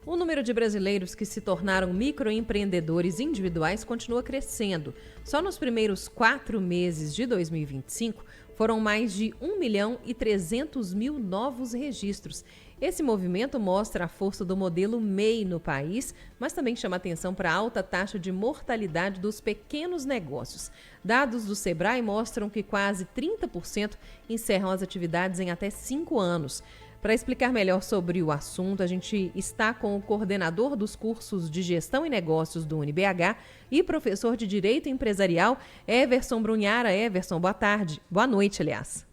O número de brasileiros que se tornaram microempreendedores individuais continua crescendo. Só nos primeiros 4 meses de 2025, foram mais de 1.300.000 novos registros. Esse movimento mostra a força do modelo MEI no país, mas também chama atenção para a alta taxa de mortalidade dos pequenos negócios. Dados do Sebrae mostram que quase 30% encerram as atividades em até 5 anos. Para explicar melhor sobre o assunto, a gente está com o coordenador dos cursos de Gestão e Negócios do UniBH e professor de Direito Empresarial, Everson Brunhara. Everson, boa tarde. Boa noite, aliás.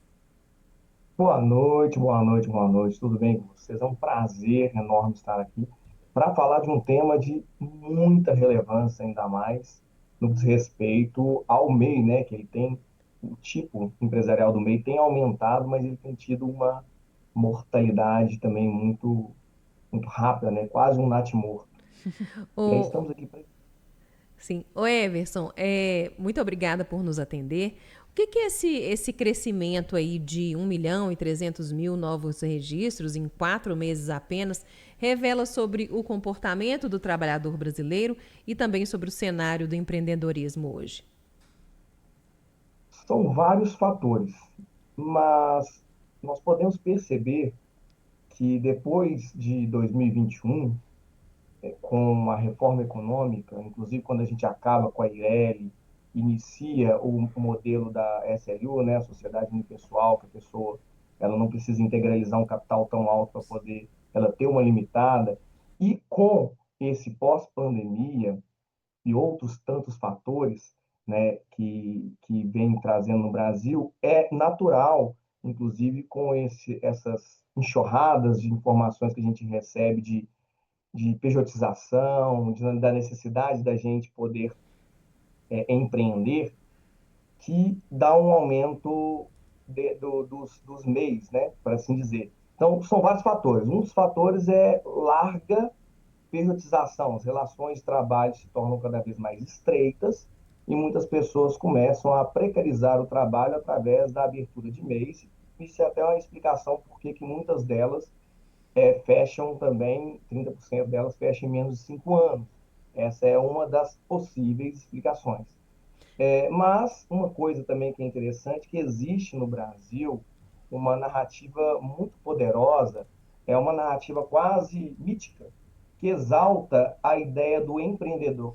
Boa noite, boa noite, boa noite. Tudo bem com vocês? É um prazer enorme estar aqui para falar de um tema de muita relevância, ainda mais no que diz respeito ao MEI, né? Que ele tem, o tipo empresarial do MEI tem aumentado, mas ele tem tido uma mortalidade também muito rápida, né? Quase um natimorto. E aí O, estamos aqui para. sim, o Everson, muito obrigada por nos atender. O que é esse crescimento aí de 1.300.000 novos registros em 4 meses apenas revela sobre o comportamento do trabalhador brasileiro e também sobre o cenário do empreendedorismo hoje? São vários fatores, mas nós podemos perceber que depois de 2021 com a reforma econômica, inclusive quando a gente acaba com a IRELI, inicia o modelo da SLU, né, a Sociedade Unipessoal, que a pessoa ela não precisa integralizar um capital tão alto para poder ela ter uma limitada, e com esse pós-pandemia e outros tantos fatores, né, que vem trazendo no Brasil, é natural, inclusive com essas enxurradas de informações que a gente recebe de pejotização, da necessidade da gente poder empreender, que dá um aumento dos meios, né, para assim dizer. Então, são vários fatores. Um dos fatores é larga pejotização. As relações de trabalho se tornam cada vez mais estreitas e muitas pessoas começam a precarizar o trabalho através da abertura de meios. Isso é até uma explicação por que muitas delas fecham também, 30% delas fecham em menos de 5 anos. Essa é uma das possíveis explicações. Mas uma coisa também que é interessante, que existe no Brasil uma narrativa muito poderosa, é uma narrativa quase mítica, que exalta a ideia do empreendedor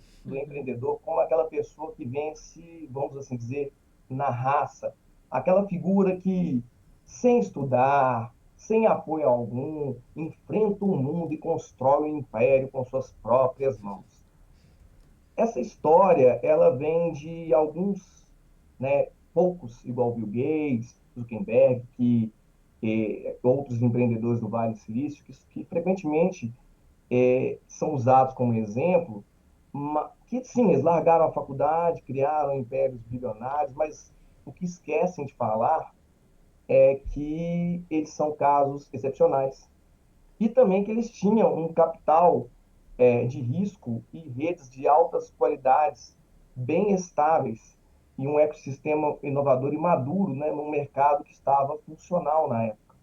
como aquela pessoa que vence, vamos assim dizer, na raça, aquela figura que, sem estudar, sem apoio algum, enfrenta o mundo e constrói um império com suas próprias mãos. Essa história, ela vem de alguns, né, poucos, igual Bill Gates, Zuckerberg, outros empreendedores do Vale do Silício, que frequentemente são usados como exemplo, que sim, eles largaram a faculdade, criaram impérios bilionários, mas o que esquecem de falar é que eles são casos excepcionais. E também que eles tinham um capital de risco e redes de altas qualidades, bem estáveis, e um ecossistema inovador e maduro, né, num mercado que estava funcional na época.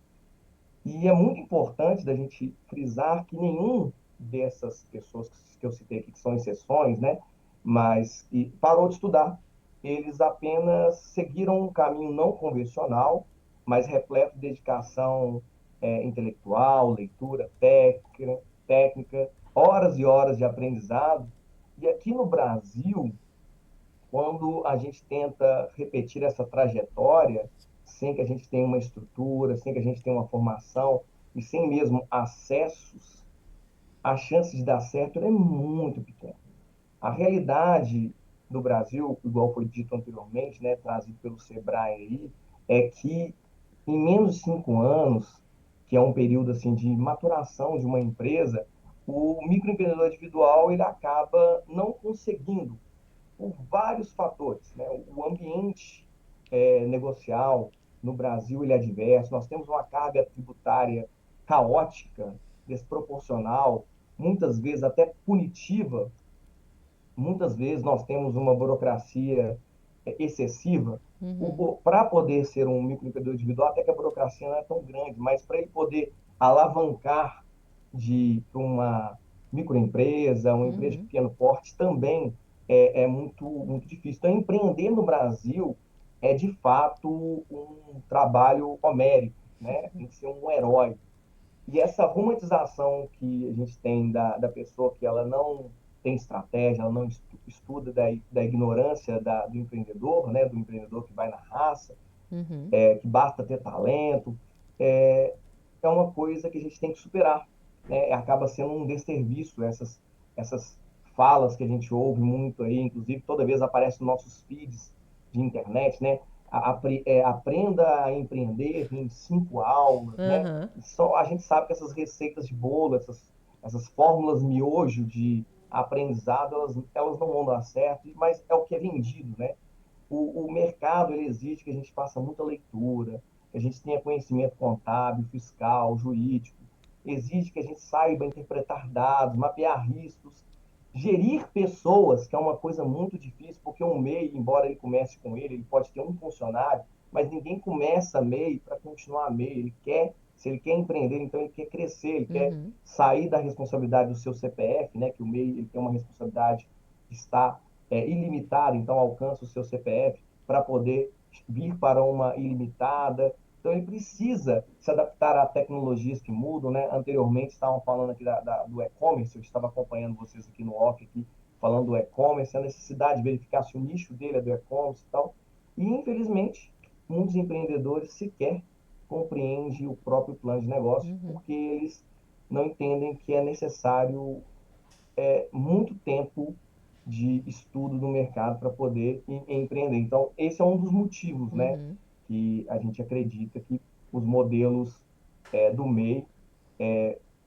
E é muito importante da gente frisar que nenhum dessas pessoas que eu citei aqui, que são exceções, né, mas parou de estudar. Eles apenas seguiram um caminho não convencional, mas repleto de dedicação intelectual, leitura técnica, horas e horas de aprendizado. E aqui no Brasil, quando a gente tenta repetir essa trajetória, sem que a gente tenha uma estrutura, sem que a gente tenha uma formação e sem mesmo acessos, a chance de dar certo é muito pequena. A realidade do Brasil, igual foi dito anteriormente, né, trazido pelo Sebrae aí, é que em menos de 5 anos, que é um período assim de maturação de uma empresa, o microempreendedor individual ele acaba não conseguindo por vários fatores, né? O ambiente negocial no Brasil ele é diverso. Nós temos uma carga tributária caótica, desproporcional, muitas vezes até punitiva. Muitas vezes nós temos uma burocracia excessiva. Para poder ser um microempreendedor individual, até que a burocracia não é tão grande, mas para ele poder alavancar para uma microempresa, uma empresa de Uhum. pequeno porte também é muito, muito difícil. Então, empreender no Brasil é, de fato, um trabalho homérico, né? Tem que ser um herói. E essa romantização que a gente tem da pessoa que ela não tem estratégia, ela não estuda da ignorância do empreendedor, né? Do empreendedor que vai na raça, Uhum. que basta ter talento, é, é uma coisa que a gente tem que superar, né? Acaba sendo um desserviço essas falas que a gente ouve muito aí, inclusive toda vez aparece nos nossos feeds de internet, né? Aprenda a empreender em 5 aulas, né? Aham. Só a gente sabe que essas receitas de bolo, essas fórmulas miojo de aprendizado, elas não vão dar certo, mas é o que é vendido, né? O mercado ele exige que a gente faça muita leitura, que a gente tenha conhecimento contábil, fiscal, jurídico, exige que a gente saiba interpretar dados, mapear riscos, gerir pessoas, que é uma coisa muito difícil, porque um MEI, embora ele comece com ele pode ter um funcionário, mas ninguém começa MEI para continuar MEI, se ele quer empreender, então ele quer crescer, ele quer Uhum. sair da responsabilidade do seu CPF, né, que o MEI ele tem uma responsabilidade que está ilimitada, então alcança o seu CPF para poder vir para uma ilimitada. Então ele precisa se adaptar a tecnologias que mudam, né? Anteriormente estavam falando aqui do e-commerce, eu estava acompanhando vocês aqui no off aqui, falando do e-commerce, a necessidade de verificar se o nicho dele é do e-commerce e tal. E infelizmente muitos empreendedores sequer compreendem o próprio plano de negócio Uhum. porque eles não entendem que é necessário muito tempo de estudo do mercado para poder empreender. Então, esse é um dos motivos, né, Uhum. que a gente acredita que os modelos do MEI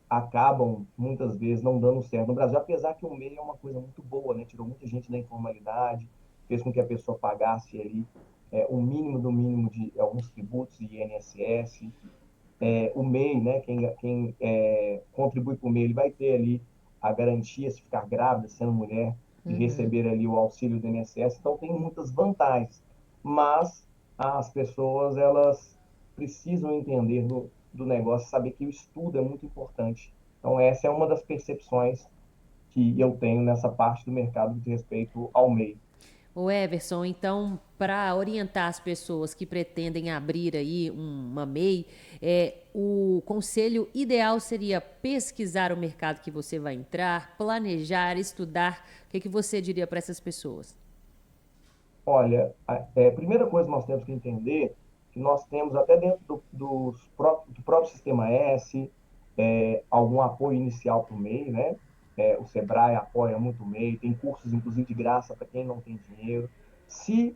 acabam, muitas vezes, não dando certo no Brasil, apesar que o MEI é uma coisa muito boa, né, tirou muita gente da informalidade, fez com que a pessoa pagasse ali o mínimo do mínimo de alguns tributos, INSS, o MEI, né, quem contribui para o MEI, ele vai ter ali a garantia, se ficar grávida, sendo mulher, de Uhum. receber ali o auxílio do INSS. Então, tem muitas vantagens. Mas as pessoas, elas precisam entender do negócio, saber que o estudo é muito importante. Então, essa é uma das percepções que eu tenho nessa parte do mercado de respeito ao MEI. O Everson, então, para orientar as pessoas que pretendem abrir aí uma MEI, o conselho ideal seria pesquisar o mercado que você vai entrar, planejar, estudar. O que você diria para essas pessoas? Olha, a primeira coisa que nós temos que entender que nós temos até dentro do próprio Sistema S algum apoio inicial para o MEI, né? O Sebrae apoia muito o MEI, tem cursos, inclusive, de graça para quem não tem dinheiro. Se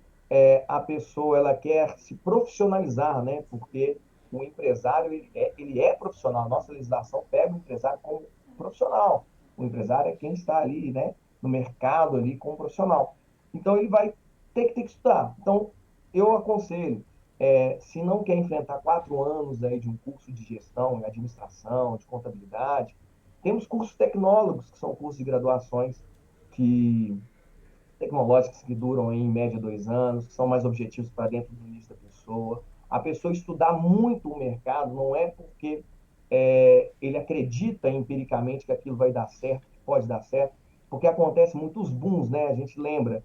a pessoa ela quer se profissionalizar, né? Porque o empresário ele é profissional. A nossa legislação pega o empresário como profissional. O empresário é quem está ali, né? No mercado ali como profissional. Então ele vai ter que estudar. Então, eu aconselho, se não quer enfrentar 4 anos aí de um curso de gestão, administração, de contabilidade, temos cursos tecnólogos, que são cursos de graduações que, tecnológicos que duram em média 2 anos, que são mais objetivos para dentro do início da pessoa. A pessoa estudar muito o mercado não é porque ele acredita empiricamente que aquilo vai dar certo, que pode dar certo, porque acontece muitos booms, né? A gente lembra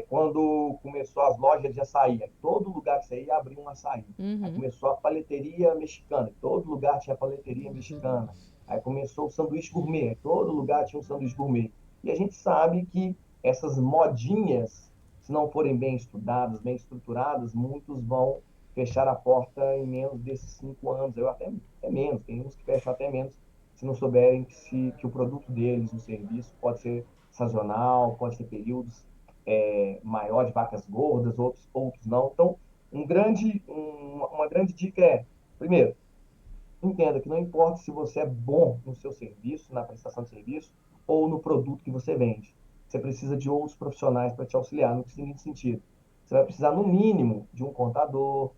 quando começou as lojas de açaí, todo lugar que você ia abrir um açaí. Aí Uhum. começou a paleteria mexicana, todo lugar tinha paleteria mexicana. Aí começou o sanduíche gourmet, todo lugar tinha um sanduíche gourmet. E a gente sabe que essas modinhas, se não forem bem estudadas, bem estruturadas, muitos vão fechar a porta em menos desses 5 anos, eu até menos, tem uns que fecham até menos, se não souberem que o produto deles, o serviço, pode ser sazonal, pode ter períodos maior de vacas gordas, outros não. Então, uma grande dica primeiro, entenda que não importa se você é bom no seu serviço, na prestação de serviço, ou no produto que você vende. Você precisa de outros profissionais para te auxiliar no seguinte sentido. Você vai precisar, no mínimo, de um contador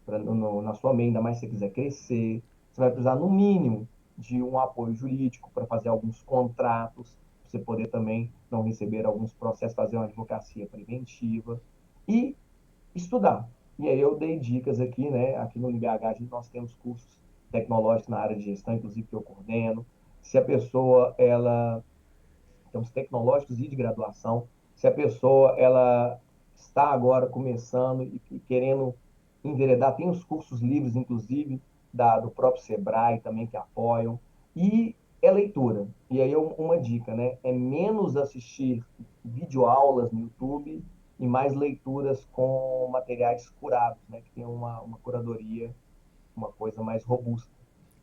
na sua MEI, ainda mais se você quiser crescer. Você vai precisar, no mínimo, de um apoio jurídico para fazer alguns contratos, para você poder também não receber alguns processos, fazer uma advocacia preventiva. E estudar. E aí eu dei dicas aqui, né? Aqui no IBH nós temos cursos tecnológicos na área de gestão, inclusive que eu coordeno. se a pessoa, ela, em termos tecnológicos e de graduação, se a pessoa, ela está agora começando e querendo enveredar, tem os cursos livres, inclusive, do próprio Sebrae também que apoiam, e é leitura. E aí uma dica, né? É menos assistir videoaulas no YouTube e mais leituras com materiais curados, né? Que tem uma curadoria, uma coisa mais robusta.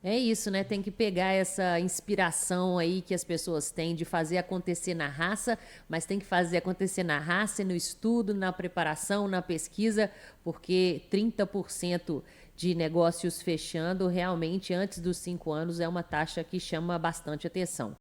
É isso, né? Tem que pegar essa inspiração aí que as pessoas têm de fazer acontecer na raça, mas tem que fazer acontecer na raça, no estudo, na preparação, na pesquisa, porque 30% de negócios fechando realmente antes dos 5 anos é uma taxa que chama bastante atenção.